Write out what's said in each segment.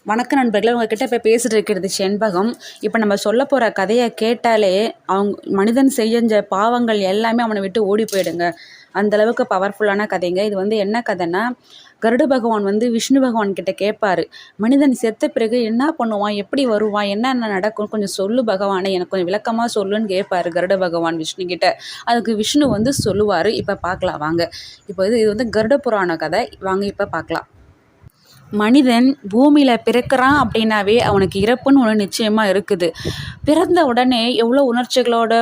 வணக்க நண்பர்களே, உங்ககிட்ட இப்போ பேசிட்டு இருக்கிறது செண்பகம். இப்போ நம்ம சொல்ல போகிற கதையை கேட்டாலே மனிதன் செஞ்ச பாவங்கள் எல்லாமே அவனை விட்டு ஓடி போயிடுங்க. அந்தளவுக்கு பவர்ஃபுல்லான கதைங்க. இது என்ன கதைன்னா, கருட பகவான் விஷ்ணு பகவான் கிட்ட கேட்பாரு, மனிதன் செத்த பிறகு என்ன பண்ணுவான், எப்படி வருவான், என்னென்ன நடக்கும், கொஞ்சம் சொல்லு பகவானே, எனக்கு கொஞ்சம் விளக்கமாக சொல்லுன்னு கேட்பாரு கருட பகவான் விஷ்ணு கிட்ட. அதுக்கு விஷ்ணு சொல்லுவார். இப்போ பார்க்கலாம் வாங்க. இப்போ இது கருட புராண கதை. வாங்க இப்போ பார்க்கலாம். மனிதன் பூமியில் பிறக்கிறான் அப்படின்னாவே அவனுக்கு இறப்புன்னு ஒன்று நிச்சயமாக இருக்குது. பிறந்த உடனே எவ்வளோ உணர்ச்சிகளோட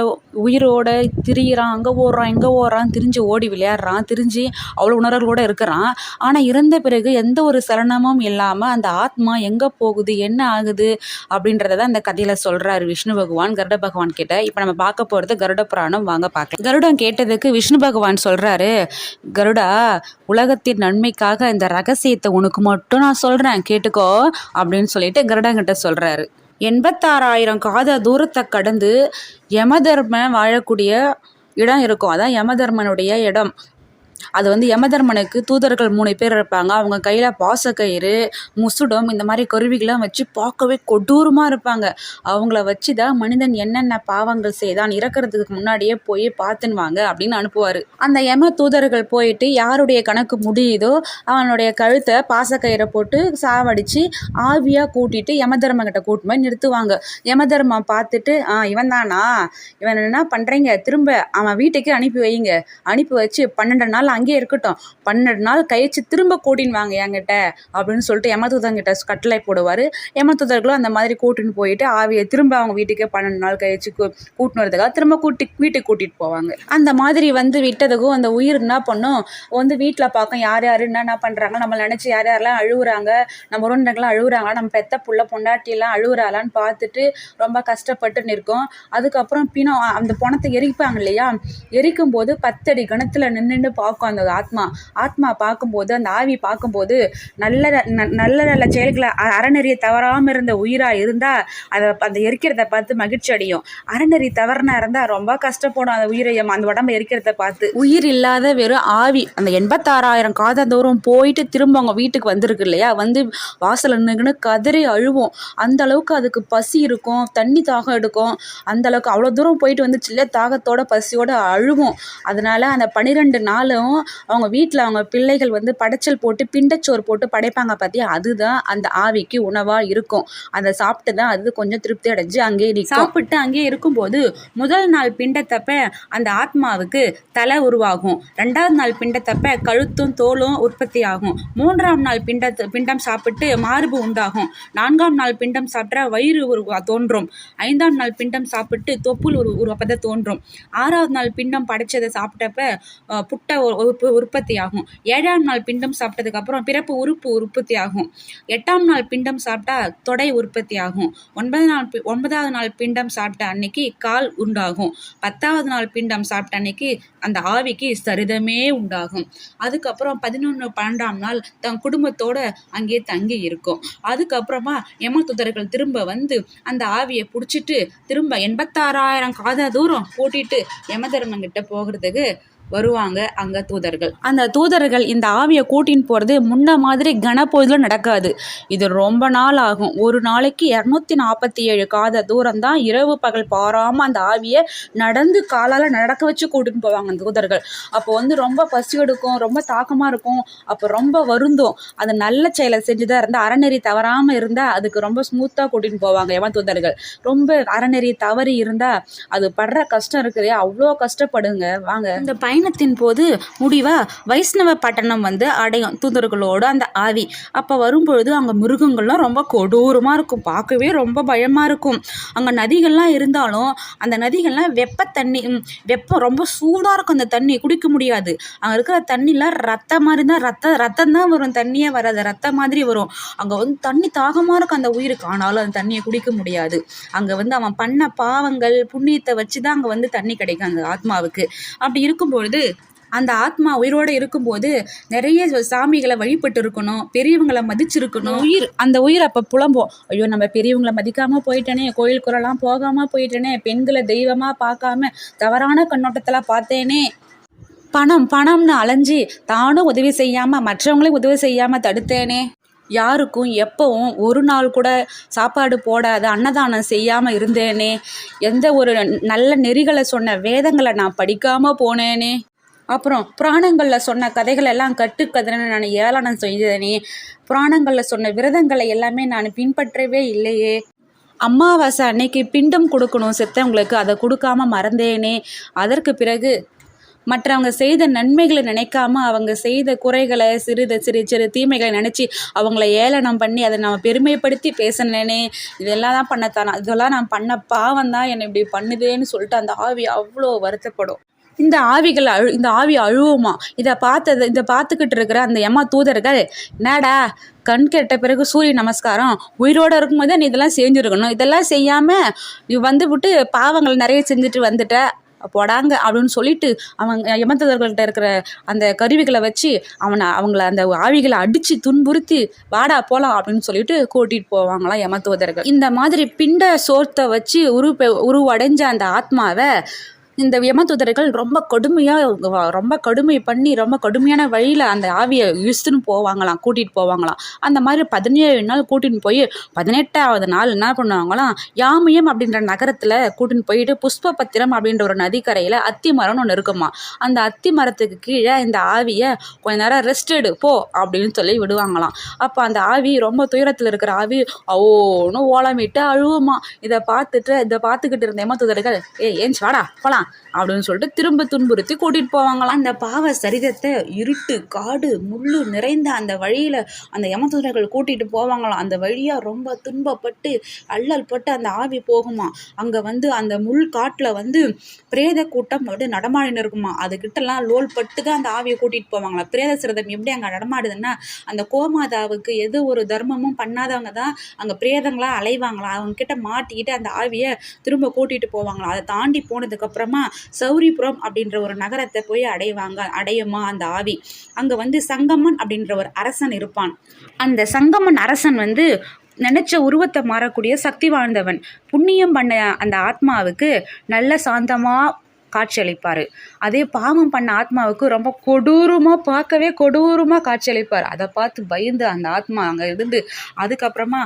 உயிரோட திரியிறான், அங்கே ஓடுறான் இங்கே ஓடுறான், திரிஞ்சு ஓடி விளையாடுறான், திரிஞ்சு அவ்வளோ உணர்வுகளோடு இருக்கிறான். ஆனால் இறந்த பிறகு எந்த ஒரு சலனமும் இல்லாமல் அந்த ஆத்மா எங்கே போகுது, என்ன ஆகுது அப்படின்றத தான் அந்த கதையில் சொல்கிறாரு விஷ்ணு பகவான் கருட பகவான் கிட்ட. இப்போ நம்ம பார்க்க போகிறது கருட புராணம். வாங்க பார்க்கலாம். கருடன் கேட்டதுக்கு விஷ்ணு பகவான் சொல்கிறாரு, கருடா, உலகத்தின் நன்மைக்காக இந்த ரகசியத்தை உனக்கு மட்டும் நான் சொல்கிறேன், கேட்டுக்கோ அப்படின்னு சொல்லிட்டு கருடங்கிட்ட சொல்கிறாரு. 86,000 காத தூரத்தை கடந்து யமதர்ம வாழக்கூடிய இடம் இருக்கும். அதான் யமதர்மனுடைய இடம். அது யமதர்மனுக்கு தூதர்கள் 3 பேர் இருப்பாங்க. அவங்க கையில் பாசக்கயிறு, முசுடம், இந்த மாதிரி கருவிகள்லாம் வச்சு பார்க்கவே கொடூரமாக இருப்பாங்க. அவங்கள வச்சு தான் மனிதன் என்னென்ன பாவங்கள் செய்தான் இறக்கிறதுக்கு முன்னாடியே போய் பார்த்துன்னுவாங்க அப்படின்னு அனுப்புவார். அந்த யம தூதர்கள் போயிட்டு யாருடைய கணக்கு முடியுதோ அவனுடைய கழுத்தை பாசக்கயிறை போட்டு சாவடித்து ஆவியாக கூட்டிட்டு யமதர்மங்கிட்ட கூட்டு போய் நிறுத்துவாங்க. யமதர்மம் பார்த்துட்டு, இவன் தானா, இவன் என்ன பண்ணுறீங்க, திரும்ப அவன் வீட்டுக்கு அனுப்பி வைங்க, அனுப்பி வச்சு 12 நாள் அங்கேயே இருக்கட்டும், 12 நாள் கழிச்சு திரும்ப கூட்டின்னு வாங்க என்கிட்ட அப்படின்னு சொல்லிட்டு யமதூதங்கிட்ட கட்டளை போடுவார். யமதூதர்களும் அந்த மாதிரி கூட்டின்னு போயிட்டு ஆவியை திரும்ப அவங்க வீட்டுக்கே 12 நாள் கழிச்சு கூட்டின்னு வரதுக்காக திரும்ப வீட்டுக்கு கூட்டிகிட்டு போவாங்க. அந்த மாதிரி விட்டதுக்கும் அந்த உயிர் என்ன பண்ணும், வீட்டில் பார்க்கும் யார் யார் என்ன பண்ணுறாங்க, நம்ம நினச்சி யார் யாரெல்லாம் அழுகுறாங்க, நம்ம உறவினர்கள்லாம் அழுகுறாங்களா, நம்ம பெத்த புள்ள பொண்டாட்டியெல்லாம் அழுகுறாளான்னு பார்த்துட்டு ரொம்ப கஷ்டப்பட்டு நிற்கும். அதுக்கப்புறம் பிணம் அந்த பணத்தை எரிப்பாங்க இல்லையா, எரிக்கும் போது 10 அடி கணத்தில் நின்று பார்க்கும் அந்த ஆத்மா பார்க்கும்போது, அந்த ஆவி பார்க்கும்போது நல்ல நல்ல செயல்களை அறநெறியை தவறாமல் இருந்த உயிராக இருந்தால் அந்த எரிக்கிறத பார்த்து மகிழ்ச்சி அடையும். அறநெறி தவறுனா இருந்தால் ரொம்ப கஷ்டப்படும் அந்த உயிரை, அந்த உடம்பை எரிக்கிறத பார்த்து. உயிர் இல்லாத வெறும் ஆவி அந்த 86,000 காத தூரம் போயிட்டு திரும்ப அவங்க வீட்டுக்கு வந்திருக்கு இல்லையா, வாசல் நின்றுன்னு கதறி அழுவோம். அந்த அளவுக்கு அதுக்கு பசி இருக்கும், தண்ணி தாகம் எடுக்கும். அந்த அளவுக்கு அவ்வளோ தூரம் போயிட்டு சில்ல தாகத்தோட பசியோட அழுவும். அதனால அந்த 12 நாளும் அவங்க வீட்டில் அவங்க பிள்ளைகள் படைச்சல் போட்டு பிண்டச்சோறு போட்டு படைப்பாங்க பார்த்தியா, அதுதான் அந்த ஆவிக்கு உணவாக இருக்கும். அதை சாப்பிட்டு தான் அது கொஞ்சம் திருப்தி அடைஞ்சு அங்கேயே இருக்கும். சாப்பிட்டு அங்கேயே இருக்கும்போது முதல் நாள் பிண்டத்தப்ப அந்த ஆத்மாவுக்கு தலை உருவாகும். 2வது நாள் பிண்டத்தப்ப கழுத்தும் தோலும் உற்பத்தி ஆகும். 3ஆம் நாள் பிண்டம் சாப்பிட்டு மார்பு உண்டாகும். 4ஆம் நாள் பிண்டம் சாப்பிட்டா வயிறு தோன்றும். 5ஆம் நாள் பிண்டம் சாப்பிட்டு தொப்புள் உருப்பதை தோன்றும். 6வது நாள் பிண்டம் படைச்சதை சாப்பிட்டப்ப புட்டை உற்பத்தி ஆகும். 7ஆம் நாள் பிண்டம் சாப்பிட்டதுக்கு அப்புறம் பிறப்பு உறுப்பு உற்பத்தி ஆகும். 8ஆம் நாள் பிண்டம் சாப்பிட்டா தொடை உற்பத்தி ஆகும். 9வது நாள் பிண்டம் சாப்பிட்ட அன்னைக்கு கால் உண்டாகும். 10வது நாள் பிண்டம் சாப்பிட்ட அன்னைக்கு அந்த ஆவிக்கு சரிதமே உண்டாகும். அதுக்கப்புறம் 11, 12ஆம் நாள் தன் குடும்பத்தோட அங்கே தங்கி இருக்கும். அதுக்கப்புறமா யமதூதர்கள் திரும்ப அந்த ஆவியை பிடிச்சிட்டு திரும்ப 86,000 காத தூரம் கூட்டிட்டு யமதர்மங்கிட்ட போகிறதுக்கு வருவாங்க அங்கே தூதர்கள். அந்த தூதர்கள் இந்த ஆவியை கூட்டின்னு போகிறது முன்ன மாதிரி கனப்பொழுதில் நடக்காது. இது ரொம்ப நாள் ஆகும். ஒரு நாளைக்கு 247 காத தூரம் தான் இரவு பகல் பாராமல் அந்த ஆவியை நடந்து காலால் நடக்க வச்சு கூட்டின்னு போவாங்க அந்த தூதர்கள். அப்போ ரொம்ப பசி எடுக்கும், ரொம்ப தாக்கமாக இருக்கும், அப்போ ரொம்ப வருந்தும். அது நல்ல செயலை செஞ்சுதான் இருந்தால், அறநெறி தவறாமல் இருந்தால் அதுக்கு ரொம்ப ஸ்மூத்தாக கூட்டின்னு போவாங்க யம தூதர்கள். ரொம்ப அறநெறி தவறி இருந்தால் அது படுற கஷ்டம் இருக்குது, அவ்வளோ கஷ்டப்படுங்க. வாங்க, இந்த பயணத்தின் போது முடிவா வைஷ்ணவ பட்டணம் அடையும் தூதர்களோடு அந்த ஆவி. அப்போ வரும்பொழுது அங்கே மிருகங்கள்லாம் ரொம்ப கொடூரமாக இருக்கும், பார்க்கவே ரொம்ப பயமாக இருக்கும். அங்கே நதிகள்லாம் இருந்தாலும் அந்த நதிகள்லாம் வெப்பம் ரொம்ப சூடாக இருக்கும். அந்த தண்ணி குடிக்க முடியாது. அங்கே இருக்கிற தண்ணிலாம் ரத்தம் மாதிரி தான், ரத்தம் தான் வரும், தண்ணியே வராது, ரத்தம் மாதிரி வரும். அங்கே தண்ணி தாகமாக இருக்கும் அந்த உயிருக்கு, ஆனாலும் அந்த தண்ணியை குடிக்க முடியாது. அங்கே அவன் பண்ண பாவங்கள் புண்ணியத்தை வச்சு தான் அங்கே தண்ணி கிடைக்கும் அந்த ஆத்மாவுக்கு. அப்படி இருக்கும்பொழுது அந்த ஆத்மா உயிரோடு இருக்கும்போது நிறைய சாமிகளை வழிபட்டு இருக்கணும், பெரியவங்களை மதிச்சிருக்கணும். அந்த உயிர் அப்போ புலம்போம், ஐயோ நம்ம பெரியவங்களை மதிக்காமல் போயிட்டேனே, கோயில் குறலாம் போகாமல் போயிட்டேனே, பெண்களை தெய்வமாக பார்க்காம தவறான கண்ணோட்டத்தில் பார்த்தேனே, பணம்னு அலைஞ்சி தானும் உதவி செய்யாமல் மற்றவங்களையும் உதவி செய்யாமல் தடுத்தேனே, யாருக்கும் எப்பவும் ஒரு நாள் கூட சாப்பாடு போடாத அன்னதானம் செய்யாமல் இருந்தேனே, எந்த ஒரு நல்ல நெறிகளை சொன்ன வேதங்களை நான் படிக்காமல் போனேனே, அப்புறம் புராணங்களில் சொன்ன கதைகள் எல்லாம் கட்டுக்கதைன்னு நான் ஏளனம் செய்தேனே, புராணங்களில் சொன்ன விரதங்களை எல்லாமே நான் பின்பற்றவே இல்லையே, அமாவாசை அன்னைக்கு பிண்டம் கொடுக்கணும் செத்தவங்களுக்கு, அதை கொடுக்காம மறந்தேனே, அதற்கு பிறகு மற்றவங்க செய்த நன்மைகளை நினைக்காம அவங்க செய்த குறைகளை சிறு சிறு தீமைகளை நினச்சி அவங்கள ஏளனம் பண்ணி அதை நான் பெருமைப்படுத்தி பேசினேனே, இதெல்லாம் தான் இதெல்லாம் நான் பண்ண பாவம் தான் என்னை இப்படி பண்ணுதேன்னு சொல்லிட்டு அந்த ஆவி அவ்வளோ வருத்தப்படும். இந்த ஆவி அழுவுமா. இதை பார்த்துக்கிட்டு இருக்கிற அந்த யம தூதர்கள், என்னடா கண் கெட்ட பிறகு சூரிய நமஸ்காரம், உயிரோடு இருக்கும்போது நீ இதெல்லாம் செஞ்சுருக்கணும், இதெல்லாம் செய்யாமல் நீ விட்டு பாவங்கள் நிறைய செஞ்சுட்டு வந்துட்ட போடாங்க அப்படின்னு சொல்லிட்டு அவங்க யமதூதர்கள்ட்ட இருக்கிற அந்த கருவிகளை வச்சு அவங்கள அந்த ஆவிகளை அடித்து துன்புறுத்தி வாடா போகலாம் அப்படின்னு சொல்லிட்டு கூட்டிகிட்டு போவாங்களாம் யமதூதர்கள். இந்த மாதிரி பிண்ட சோர்த்தை வச்சு உருவடைஞ்ச அந்த ஆத்மாவை இந்த யமதூதர்கள் ரொம்ப கடுமை பண்ணி ரொம்ப கடுமையான வழியில் அந்த ஆவியை இழுத்துன்னு போவாங்களாம், கூட்டிகிட்டு போவாங்களாம். அந்த மாதிரி 17 நாள் கூட்டின்னு போய் 18ஆவது நாள் என்ன பண்ணுவாங்களாம், யாமியம் அப்படின்ற நகரத்தில் கூட்டின்னு போயிட்டு புஷ்பபத்திரம் அப்படின்ற ஒரு நதிக்கரையில் அத்தி மரம்னு ஒன்று இருக்குமா, அந்த அத்தி மரத்துக்கு கீழே இந்த ஆவியை கொஞ்ச நேரம் ரெஸ்ட் எடு போ அப்படின்னு சொல்லி விடுவாங்களாம். அப்போ அந்த ஆவி ரொம்ப துயரத்தில் இருக்கிற ஆவி ஓன்னு ஓலமிட்டு அழுவுமா. இதை பார்த்துக்கிட்டு இருந்த யமதூதர்கள், ஏன் வாடா போலாம் அப்படின்னு சொல்லிட்டு திரும்ப துன்புறுத்தி கூட்டிட்டு போவாங்களாம். அந்த பாவ சரிதத்தை இருட்டு காடு முள்ளு நிறைந்த அந்த வழியில அந்த யமதூதர்கள் கூட்டிட்டு போவாங்களாம். அந்த வழியா ரொம்ப துன்பப்பட்டு அல்லல் பட்டு அந்த ஆவி போகுமா. அங்க அந்த முள் காட்டுல பிரேத கூட்டம் நடமாடின்னு இருக்குமா. அதுகிட்டலாம் லோல் பட்டு தான் அந்த ஆவியை கூட்டிட்டு போவாங்களாம். பிரேத சிரதம் எப்படி அங்க நடமாடுதுன்னா, அந்த கோமாதாவுக்கு எது ஒரு தர்மமும் பண்ணாதவங்க தான் அங்க பிரேதங்களா அலைவாங்களாம். அவங்க கிட்ட மாட்டிக்கிட்டு அந்த ஆவியை திரும்ப கூட்டிட்டு போவாங்களாம். அதை தாண்டி போனதுக்கு அப்புறமா சௌரிபுரம் அப்படின்ற ஒரு நகரத்தை போய் அடையுமா அந்த ஆவி. அங்க சங்கமன் அப்படின்ற ஒரு அரசன் இருப்பான். அந்த சங்கமன் அரசன் நினைச்ச உருவத்தை மாறக்கூடிய சக்தி வாழ்ந்தவன். புண்ணியம் பண்ண அந்த ஆத்மாவுக்கு நல்ல சாந்தமா காட்சியளிப்பார். அதே பாவம் பண்ண ஆத்மாவுக்கு ரொம்ப பார்க்கவே கொடூரமாக காட்சியளிப்பார். அதை பார்த்து பயந்து அந்த ஆத்மா அங்கே இருந்து அதுக்கப்புறமா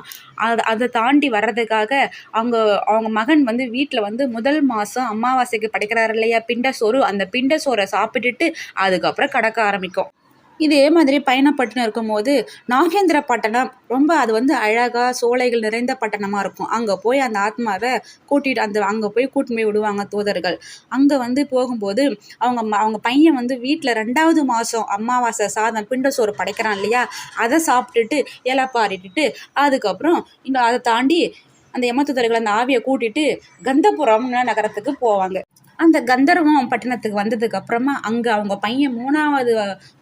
அதை தாண்டி வர்றதுக்காக அவங்க மகன் வீட்டில் முதல் மாதம் அமாவாசைக்கு படைக்கிறாரு இல்லையா பிண்ட சோறு, அந்த பிண்ட சோறை சாப்பிட்டுட்டு அதுக்கப்புறம் கடக்க ஆரம்பிக்கும். இதே மாதிரி பயணப்பட்டுன்னு இருக்கும்போது நாகேந்திர பட்டணம் ரொம்ப அது அழகாக சோலைகள் நிறைந்த பட்டணமாக இருக்கும். அங்கே போய் அந்த ஆத்மாவை கூட்டிகிட்டு அங்கே போய் கூட்டின்னு போய் விடுவாங்க தூதர்கள். அங்கே போகும்போது அவங்க பையன் வீட்டில் 2வது மாதம் அமாவாசை சாதம் பிண்ட சோறு படைக்கிறான் இல்லையா, அதை சாப்பிட்டுட்டு இலைப்பாரிட்டு அதுக்கப்புறம் இன்னும் அதை தாண்டி அந்த யமதூதர்கள் அந்த ஆவியை கூட்டிட்டு கந்தபுரம் நகரத்துக்கு போவாங்க. அந்த கந்தர்வம் பட்டணத்துக்கு வந்ததுக்கு அப்புறமா அங்கே அவங்க பையன் 3வது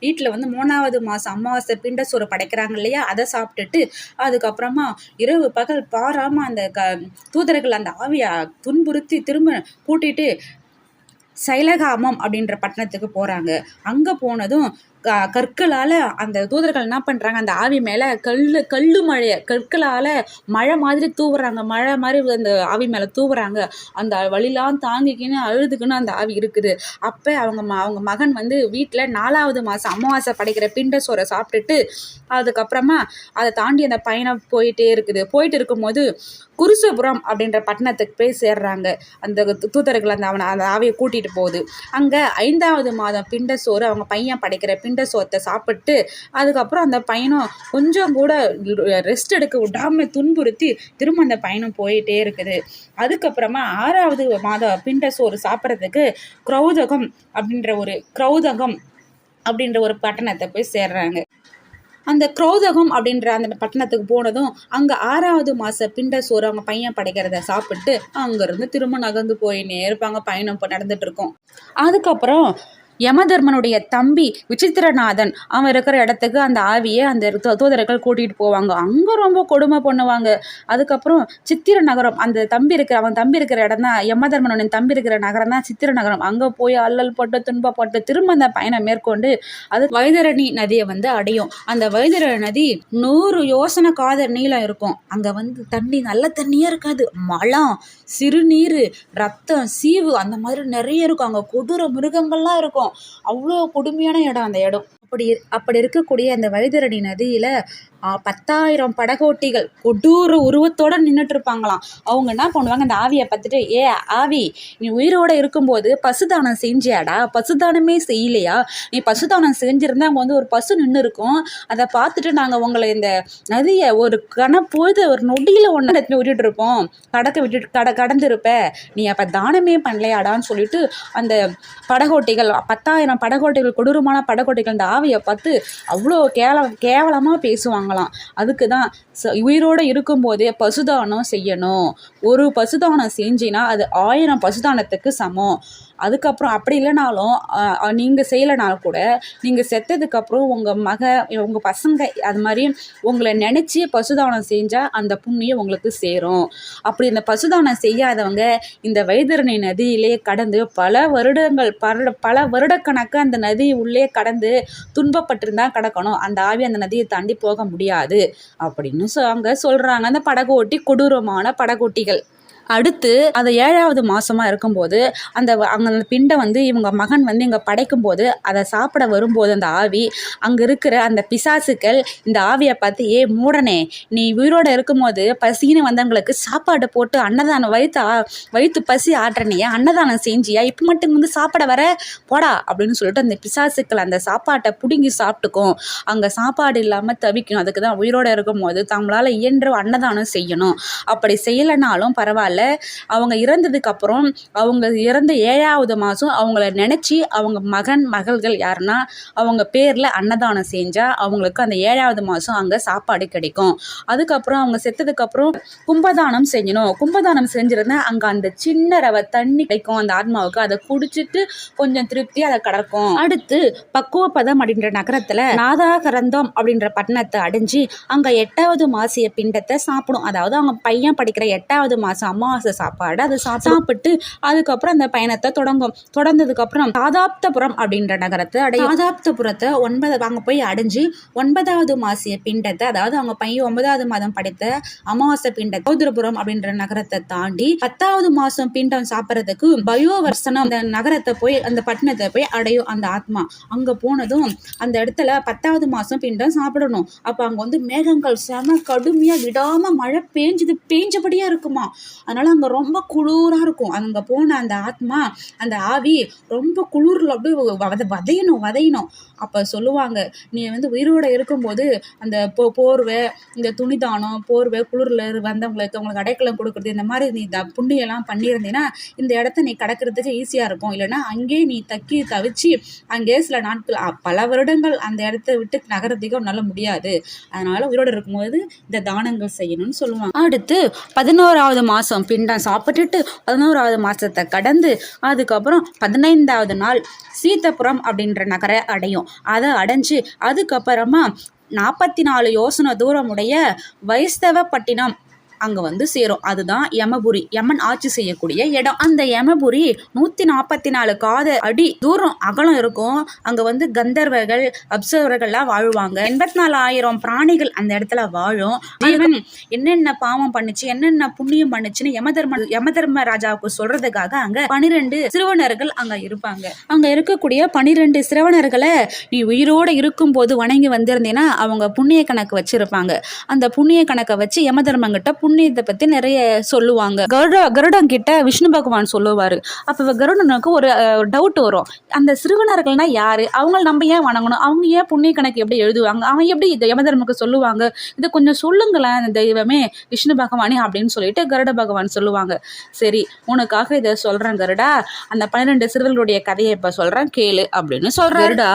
வீட்டில் 3வது மாதம் அமாவாசை பிண்ட சோறு படைக்கிறாங்க இல்லையா, அதை சாப்பிட்டுட்டு அதுக்கப்புறமா இரவு பகல் பாராமல் அந்த தூதர்கள் அந்த ஆவியை துன்புறுத்தி திரும்ப கூட்டிட்டு சைலகாமம் அப்படின்ற பட்டணத்துக்கு போகிறாங்க. அங்கே போனதும் கற்களால் அந்த தூதர்கள் என்ன பண்ணுறாங்க, அந்த ஆவி மேலே கல்லு மழையை கற்களால் மழை மாதிரி தூவுறாங்க. மழை மாதிரி அந்த ஆவி மேலே தூவுறாங்க. அந்த வழிலாம் தாங்கிக்கின்னு அழுதுக்குன்னு அந்த ஆவி இருக்குது. அப்போ அவங்க மகன் வீட்டில் 4வது மாதம் அமாவாசை படைக்கிற பிண்ட சோறை சாப்பிட்டுட்டு அதுக்கப்புறமா அதை தாண்டி அந்த பயணம் போயிட்டு இருக்கும்போது குருசபுரம் அப்படின்ற பட்டணத்துக்கு போய் சேர்றாங்க. அந்த தூதர்கள் அந்த ஆவியை கூட்டிகிட்டு போகுது. அங்கே 5வது மாதம் பிண்ட சோறு அவங்க பையன் படைக்கிற பிண்ட சோத்தை சாப்பிட்டு அதுக்கப்புறம் அந்த பயணம் கொஞ்சம் கூட ரெஸ்ட் எடுக்க விடாமல் துன்புறுத்தி திரும்ப அந்த பயணம் போயிட்டே இருக்குது. அதுக்கப்புறமா 6வது மாதம் பிண்ட சோறு சாப்பிட்றதுக்கு கிரௌதகம் அப்படின்ற ஒரு பட்டணத்தை போய் சேர்றாங்க. அந்த கிரௌதகம் அப்படின்ற அந்த பட்டணத்துக்கு போனதும் அங்கே 6வது மாத பிண்ட சோறு அவங்க பையன் படைக்கிறத சாப்பிட்டு அங்கேருந்து திரும்ப நகர்ந்து போயின்னே இருப்பாங்க. பயணம் நடந்துட்டு இருக்கும். அதுக்கப்புறம் யமதர்மனுடைய தம்பி விசித்திரநாதன் அவன் இருக்கிற இடத்துக்கு அந்த ஆவியை அந்த தூதர்கள் கூட்டிகிட்டு போவாங்க. அங்கே ரொம்ப கொடுமை பண்ணுவாங்க. அதுக்கப்புறம் சித்திர நகரம் அவன் தம்பி இருக்கிற இடம் தான் யமதர்மனுடைய தம்பி இருக்கிற நகரம் தான் சித்திர நகரம். அங்கே போய் அல்லல் பட்டு துன்பப்பட்டு திரும்ப அந்த பயணம் மேற்கொண்டு அது வைதரணி நதியை அடையும். அந்த வைதரணி நதி 100 யோசனை காத நீளம் இருக்கும். அங்கே தண்ணி நல்ல தண்ணியே இருக்காது. மலம் சிறுநீர் ரத்தம் சீவு அந்த மாதிரி நிறைய இருக்கும். அங்கே கொடூர மிருகங்கள்லாம் இருக்கும். அவ்வளோ கொடுமையான இடம் அந்த இடம். அப்படி இருக்கக்கூடிய அந்த வைதரணி நதியில் 10,000 படகோட்டிகள் கொடூர உருவத்தோடு நின்றுட்டு இருப்பாங்களாம். அவங்க என்ன பண்ணுவாங்க, அந்த ஆவியை பார்த்துட்டு, ஆவி, நீ உயிரோடு இருக்கும்போது பசுதானம் செஞ்சியாடா? பசுதானமே செய்யலையா? நீ பசுதானம் செஞ்சுருந்தா அங்கே வந்து ஒரு பசு நின்று இருக்கும். அதை பார்த்துட்டு நாங்கள் உங்களை இந்த நதியை ஒரு கணப்பொழுது ஒரு நொடியில் ஒன்று விட்டுட்டு இருப்போம், கடந்திருப்ப, நீ அப்போ தானமே பண்ணலையாடான்னு சொல்லிட்டு அந்த படகோட்டிகள் 10,000 படகோட்டிகள், கொடூரமான படகோட்டிகள் அந்த ஆவியை பார்த்து அவ்வளோ கேவலமாக பேசுவாங்களாம். அதுக்கு தான் உயிரோடு இருக்கும்போதே பசுதானம் செய்யணும். ஒரு பசுதானம் செஞ்சினா அது 1000 பசுதானத்துக்கு சமம். அதுக்கப்புறம் அப்படி இல்லைனாலும் நீங்கள் செய்யலைனாலும் கூட நீங்கள் செத்ததுக்கப்புறம் உங்கள் பசங்க அது மாதிரி உங்களை நினச்சி பசுதானம் செஞ்சால் அந்த புண்ணியம் உங்களுக்கு சேரும். அப்படி இந்த பசுதானம் செய்யாதவங்க இந்த வைதரணி நதியிலே கடந்து பல வருடக்கணக்கு அந்த நதி உள்ளே கடந்து துன்பப்பட்டிருந்தா கிடக்கணும். அந்த ஆவி அந்த நதியை தாண்டி போக முடியாது அப்படின்னு அங்கே சொல்கிறாங்க அந்த படகோட்டி, கொடூரமான படகோட்டிகள். அடுத்து அது 7வது மாதமாக இருக்கும்போது அந்த பிண்டை வந்து இவங்க மகன் வந்து இங்கே படைக்கும்போது அதை சாப்பிட வரும்போது அந்த ஆவி அங்கே இருக்கிற அந்த பிசாசுக்கள் இந்த ஆவியை பார்த்து, மூடனே, நீ உயிரோடு இருக்கும்போது பசின்னு வந்தவங்களுக்கு சாப்பாடு போட்டு அன்னதானம் வயிற்று பசி ஆட்டுறனையா, அன்னதானம் செஞ்சியா, இப்போ மட்டும் வந்து சாப்பிட வர போடா அப்படின்னு சொல்லிட்டு அந்த பிசாசுக்கள் அந்த சாப்பாட்டை பிடுங்கி சாப்பிட்டுக்கும். அங்கே சாப்பாடு இல்லாமல் தவிக்கணும். அதுக்கு தான் உயிரோடு இருக்கும்போது தங்களால் இயன்ற அன்னதானம் செய்யணும். அப்படி செய்யலைனாலும் பரவாயில்ல, அவங்க இறந்ததுக்கப்புறம் அவங்க இறந்த 7வது மாதம் அவங்கள நினச்சி அவங்க மகள்கள் யாருன்னா அவங்க பேரில் அன்னதானம் செஞ்சால் அவங்களுக்கு அந்த 7வது மாதம் அங்கே சாப்பாடு கிடைக்கும். அதுக்கப்புறம் அவங்க செத்ததுக்கப்புறம் கும்பதானம் செய்யணும். கும்பதானம் செஞ்சிருந்தா அங்கே அந்த சின்ன ரவை தண்ணி கிடைக்கும் அந்த ஆத்மாவுக்கு. அதை குடிச்சிட்டு கொஞ்சம் திருப்தி அதை கடக்கும். அடுத்து பக்குவப்பதம் அப்படின்ற நகரத்தில் நாதாகரந்தம் அப்படின்ற பட்டணத்தை அடைஞ்சு அங்கே 8வது மாசிய பிண்டத்தை சாப்பிடும். அதாவது அவங்க பையன் படிக்கிற 8வது மாதம் அமாவாசை சாப்பாடு அதை சாப்பிட்டு அதுக்கப்புறம் அந்த பயணத்தை தொடர்ந்ததுக்கப்புறம் தாதாப்தபுரம் அப்படின்ற நகரத்தை தாதாப்தபுரத்தை அங்கே போய் அடைஞ்சு 9வது மாசிய பிண்டத்தை, அதாவது அவங்க பையன் 9வது மாதம் படைத்த அமாவாசை பிண்டத்தை சௌதரபுரம் அப்படின்ற நகரத்தை தாண்டி 10வது மாசம் பிண்டம் சாப்பிட்றதுக்கு பயோவர்சனம் அந்த நகரத்தை போய் அந்த பட்டணத்தை போய் அடையும் அந்த ஆத்மா. அங்கே போனதும் அந்த இடத்துல 10வது மாதம் பிண்டம் சாப்பிடணும். அப்போ அங்கே வந்து மேகங்கள் செம கடுமையாக விடாமல் மழை பேஞ்சபடியாக இருக்குமா. அதனால் அங்கே ரொம்ப குளிராக இருக்கும். அங்கே போன அந்த ஆத்மா அந்த ஆவி ரொம்ப குளிரில் அப்படியே வதையணும். அப்போ சொல்லுவாங்க, நீ வந்து உயிரோடு இருக்கும்போது அந்த போர்வை, இந்த துணிதானம், போர்வை, குளிரில் வந்தவங்களுக்கு அவங்களுக்கு அடைக்கலம் கொடுக்குறது, இந்த மாதிரி நீ புண்ணியெல்லாம் பண்ணியிருந்தீன்னா இந்த இடத்த நீ கடக்கிறதுக்கு ஈஸியாக இருக்கும். இல்லைன்னா அங்கேயே நீ தவிச்சு அங்கேயே சில நாட்கள் பல வருடங்கள் அந்த இடத்த விட்டு நகரத்துக்கு உன்னால முடியாது. அதனால் உயிரோடு இருக்கும்போது இந்த தானங்கள் செய்யணும்னு சொல்லுவாங்க. அடுத்து 11வது மாதம் பிண்டம் சாப்பிட்டுட்டு 11வது மாதத்தை கடந்து அதுக்கப்புறம் 15வது நாள் சீதபுரம் அப்படின்ற நகரை அடையும். அதை அடைஞ்சு அதுக்கப்புறமா 44 யோசனை தூரமுடைய வைஷ்ணவப்பட்டினம் அங்கே வந்து சேரும். அதுதான் யமபுரி, யமன் ஆட்சி செய்யக்கூடிய இடம். அந்த யமபுரி 144 அடி தூரம் அகலம் இருக்கும். அங்கே வந்து கந்தர்வர்கள், அப்சரர்கள்லாம் வாழ்வாங்க. 84,000 பிராணிகள் அந்த இடத்துல வாழும். இவன் என்னென்ன பாவம் பண்ணுச்சு, என்னென்ன புண்ணியம் பண்ணுச்சுன்னு யமதர்ம ராஜாவுக்கு சொல்றதுக்காக அங்கே 12 சிறுவனர்கள் அங்கே இருப்பாங்க. அங்கே இருக்கக்கூடிய 12 சிறுவனர்களை நீ உயிரோடு இருக்கும் போது வணங்கி வந்திருந்தேன்னா அவங்க புண்ணிய கணக்கு வச்சிருப்பாங்க. அந்த புண்ணிய கணக்கை வச்சு யமதர்மங்கிட்ட புண்ணியத்தை பற்றி நிறைய சொல்லுவாங்க. கருடன் கிட்ட விஷ்ணு பகவான் சொல்லுவார். அப்போ கருடனுக்கு ஒரு டவுட் வரும், அந்த சிறுவனர்கள்னா யார், அவங்கள நம்ம ஏன் வணங்கணும், அவங்க ஏன் புண்ணிய கணக்கு எப்படி எழுதுவாங்க, அவன் எப்படி இதை யமதர்மக்கு சொல்லுவாங்க, இதை கொஞ்சம் சொல்லுங்களேன் அந்த தெய்வமே விஷ்ணு பகவானே அப்படின்னு சொல்லிட்டு கருட பகவான் சொல்லுவாங்க. சரி, உனக்காக இதை சொல்கிறேன் கருடா, அந்த 12 சிறுவர்களுடைய கதையை இப்போ சொல்கிறேன் கேளு அப்படின்னு சொல்கிறேன். கருடா,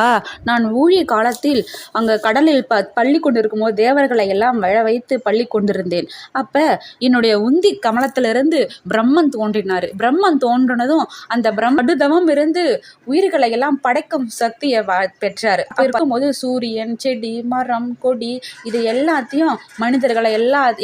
நான் ஊழிய காலத்தில் அங்கே கடலில் பள்ளி கொண்டு இருக்கும்போது தேவர்களை எல்லாம் வைத்து பள்ளி கொண்டிருந்தேன். அப்போ என்னுடைய உந்தி கமலத்திலிருந்து பிரம்மன் தோன்றினார். பிரம்மன் தோன்றினதும் அந்த பிரம்மதவம் இருந்து உயிர்களை எல்லாம் படைக்கும் சக்தியை பெற்றார். அப்போ இருக்கும்போது சூரியன், செடி, மரம், கொடி இது எல்லாத்தையும் மனிதர்களை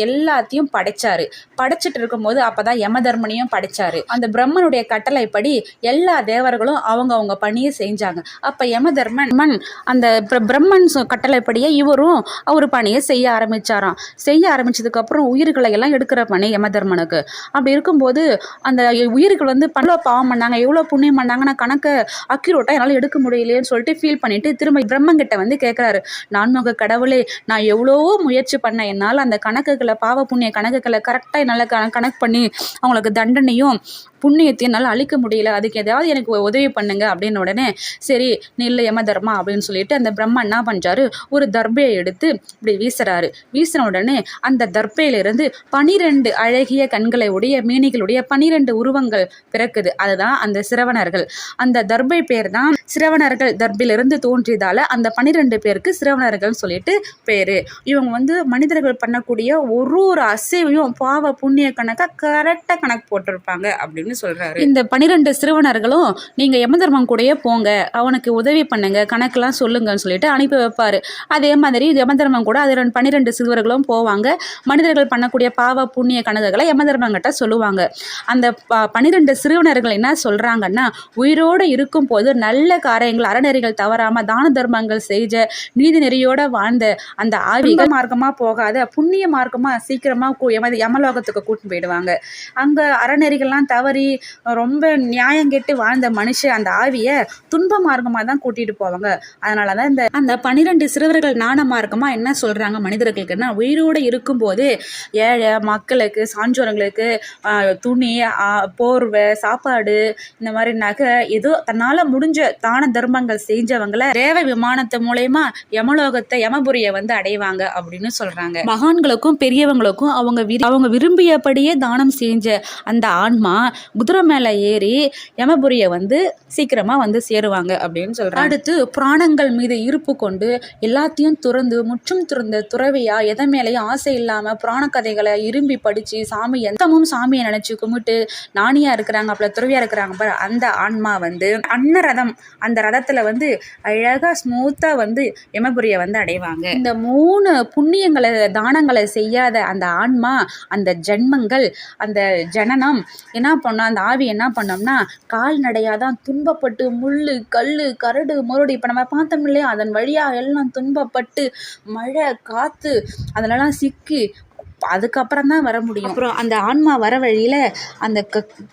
எல்லாத்தையும் படைச்சிட்டு இருக்கும்போது அப்பதான் யமதர்மனையும் படைச்சாரு. அந்த பிரம்மனுடைய கட்டளைப்படி எல்லா தேவர்களும் அவங்க பணியை செஞ்சாங்க. அப்ப யமதர்மன் அந்த பிரம்மன் கட்டளைப்படியே இவரும் அவர் பணியை செய்ய ஆரம்பிச்சதுக்கு அப்புறம் உயிர்களை பாவங்களை எல்லாம் எடுக்கிற பணி யமதர்மனுக்கு. அப்படி இருக்கும்போது அந்த உயிர்கள் வந்து எவ்வளோ பாவம் பண்ணாங்க, எவ்வளோ புண்ணியம் பண்ணாங்க, நான் கணக்கை அக்யூரேட்டாக என்னால் எடுக்க முடியலையேன்னு சொல்லிட்டு ஃபீல் பண்ணிட்டு திரும்ப பிரம்மங்கிட்ட வந்து கேட்குறாரு, நான்முக கடவுளே, நான் எவ்வளவோ முயற்சி பண்ணேன், என்னால் அந்த கணக்குகளை பாவ புண்ணிய கணக்குகளை கரெக்டாக என்னால் கணக்கு பண்ணி அவங்களுக்கு தண்டனையும் புண்ணியத்தையும் என்னால் அழிக்க முடியல, அதுக்கு ஏதாவது எனக்கு உதவி பண்ணுங்க அப்படின்னு உடனே சரி நில்ல யமதர்மா அப்படின்னு சொல்லிட்டு அந்த பிரம்மா என்ன பண்ணுறாரு, ஒரு தர்பையை எடுத்து இப்படி வீசுறாரு. வீசின உடனே அந்த தர்பையிலிருந்து 12 அழகிய கண்களை உடைய மேனிகளுடைய 12 உருவங்கள் பிறக்குது. அதுதான் அந்த சிரவணர்கள். அந்த தர்பை பேர் தான் சிரவணர்கள் தர்பிலிருந்து தோன்றியதால அந்த 12 பேருக்கு சிரவணர்கள் சொல்லிட்டு பேரு. இவங்க வந்து மனிதர்கள் பண்ணக்கூடிய ஒரு அசைவையும் பாவ புண்ணிய கணக்கை கரெக்டாக கணக்கு போட்டிருப்பாங்க அப்படின்னு சொல்றாரு. இந்த 12 சிறுவனர்களும் நீங்க யமதர்மன் கூடயே போங்க, அவனுக்கு உதவி பண்ணுங்க, கணக்கெல்லாம் சொல்லுங்கன்னு சொல்லிட்டு அனுப்பி வைப்பாரு. அதே மாதிரி யமதர்மன் கூட அது 12 சிறுவர்களும் போவாங்க. மனிதர்கள் பண்ணக்கூடிய பாவ புண்ணிய கணக்குகளை யமதர்மங்கிட்ட சொல்லுவாங்க. அந்த 12 சிறுவனர்கள் என்ன சொல்றாங்கன்னா, உயிரோடு இருக்கும் போது நல்ல காரியங்கள் அறநெறிகள் தவறாம தான தர்மங்கள் செய்த நீதி நெறியோட வாழ்ந்த அந்த ஆவிக மார்க்கமா போகாத புண்ணிய மார்க்கமா சீக்கிரமா யமலோகத்துக்கு கூட்டிட்டு போயிடுவாங்க. அங்க அறநெறிகள்லாம் தவறி ரொம்ப நியாயம் கெட்டு வாழ்ந்த மனுஷன் அந்த ஆவியை துன்ப மார்க்கமாக தான் கூட்டிகிட்டு போவாங்க. அதனால தான் அந்த 12 சிறுவர்கள் ஞான மார்க்கமாக என்ன சொல்கிறாங்க மனிதர்களுக்குன்னா, உயிரோடு இருக்கும்போது ஏழை மக்களுக்கு சான்றோர்களுக்கு துணி போர்வை சாப்பாடு இந்த மாதிரி நகை ஏதோ தன்னால் முடிஞ்ச தான தர்மங்கள் செஞ்சவங்களை தேவ விமானத்து மூலயமா யமலோகத்தை யமபுரியை வந்து அடைவாங்க அப்படின்னு சொல்கிறாங்க. மகான்களுக்கும் பெரியவங்களுக்கும் அவங்க விரும்பியபடியே தானம் செஞ்ச அந்த ஆன்மா குதிரை மேலே ஏறி யமபுரியை வந்து சீக்கிரமாக வந்து சேருவாங்க அப்படின்னு சொல்கிறாங்க. அடுத்து புராணங்கள் மீது ஈர்ப்பு கொண்டு எல்லாத்தையும் துறந்து முற்றும் துறந்த துறவியா எதை மேலேயும் ஆசை இல்லாமல் புராண கதைகளை விரும்பி படித்து சாமி எந்தமும் சாமியை நினச்சி கும்பிட்டு நாணியாக இருக்கிறாங்க, அப்போ துறவியாக இருக்கிறாங்க பாரு, அந்த ஆன்மா வந்து அன்னரதம், அந்த ரதத்தில் வந்து அழகாக ஸ்மூத்தாக வந்து யமபுரியை வந்து அடைவாங்க. இந்த 3 புண்ணியங்களை தானங்களை செய்யாத அந்த ஆன்மா அந்த ஜென்மங்கள் அந்த ஜனனம் என்ன பண்ணோம், அந்த ஆவி என்ன பண்ணோம்னா கால்நடையாக தான் துன்பப்பட்டு முள் கல் கரடு முரடு இப்போ நம்ம பார்த்தோம் இல்லையா, அதன் வழியாக எல்லாம் துன்பப்பட்டு மழை காற்று அதிலெல்லாம் சிக்கி அதுக்கப்புறம் தான் வர முடியும். அப்புறம் அந்த ஆன்மா வர வழியில் அந்த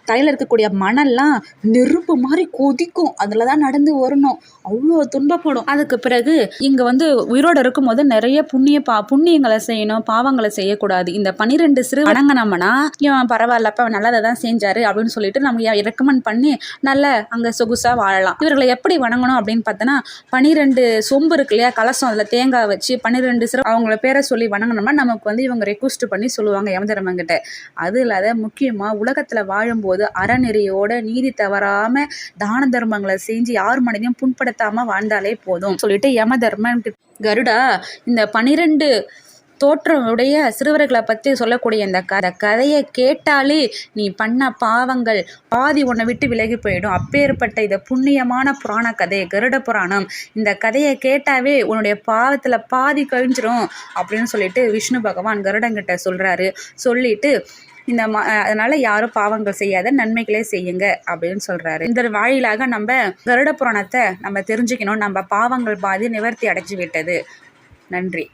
தலையில் இருக்கக்கூடிய மணல்லாம் நெருப்பு மாதிரி கொதிக்கும், அதில் தான் நடந்து வரணும், அவ்வளோ துன்பப்படும். அதுக்கு பிறகு இங்கே வந்து உயிரோடு இருக்கும்போது நிறைய புண்ணியங்களை செய்யணும், பாவங்களை செய்யக்கூடாது. இந்த 12 சிறு வணங்கினோம்னா இவன் பரவாயில்லப்ப நல்லதை தான் செஞ்சாரு அப்படின்னு சொல்லிட்டு நம்ம ரெக்கமெண்ட் பண்ணி நல்ல அங்கே சொகுசாக வாழலாம். இவர்களை எப்படி வணங்கணும் அப்படின்னு பார்த்தோன்னா 12 சொம்பு இருக்கு இல்லையா, கலசம், அதில் தேங்காய் வச்சு 12 சிறு அவங்கள பேரை சொல்லி வணங்கினோம்னா நமக்கு வந்து இவங்க ரெக்வஸ்ட் பண்ணி சொல்லுவாங்க யமதர்மன்கிட்ட. அது இல்லாத முக்கியமாக உலகத்தில் வாழும்போது அறநெறியோட நீதி தவறாம தான தர்மங்களை செஞ்சு யார் மனதையும் புண்படுத்தாம வாழ்ந்தாலே போதும் சொல்லிட்டு யமதர்மன் கருடா இந்த 12 தோற்றமுடைய சிறுவர்களை பற்றி சொல்லக்கூடிய இந்த கதையை கேட்டாலே நீ பண்ண பாவங்கள் பாதி உன்னை விட்டு விலகி போயிடும். அப்பேற்பட்ட இதை புண்ணியமான புராண கதை கருட புராணம். இந்த கதையை கேட்டாவே உன்னுடைய பாவத்தில் பாதி கழிஞ்சிரும் அப்படின்னு சொல்லிட்டு விஷ்ணு பகவான் கருடங்கிட்ட சொல்கிறாரு. சொல்லிட்டு அதனால் யாரும் பாவங்கள் செய்யாத நன்மைகளே செய்யுங்க அப்படின்னு சொல்கிறாரு. இந்த வாயிலாக நம்ம கருட புராணத்தை நம்ம தெரிஞ்சுக்கணும். நம்ம பாவங்கள் பாதி நிவர்த்தி அடைஞ்சு விட்டது. நன்றி.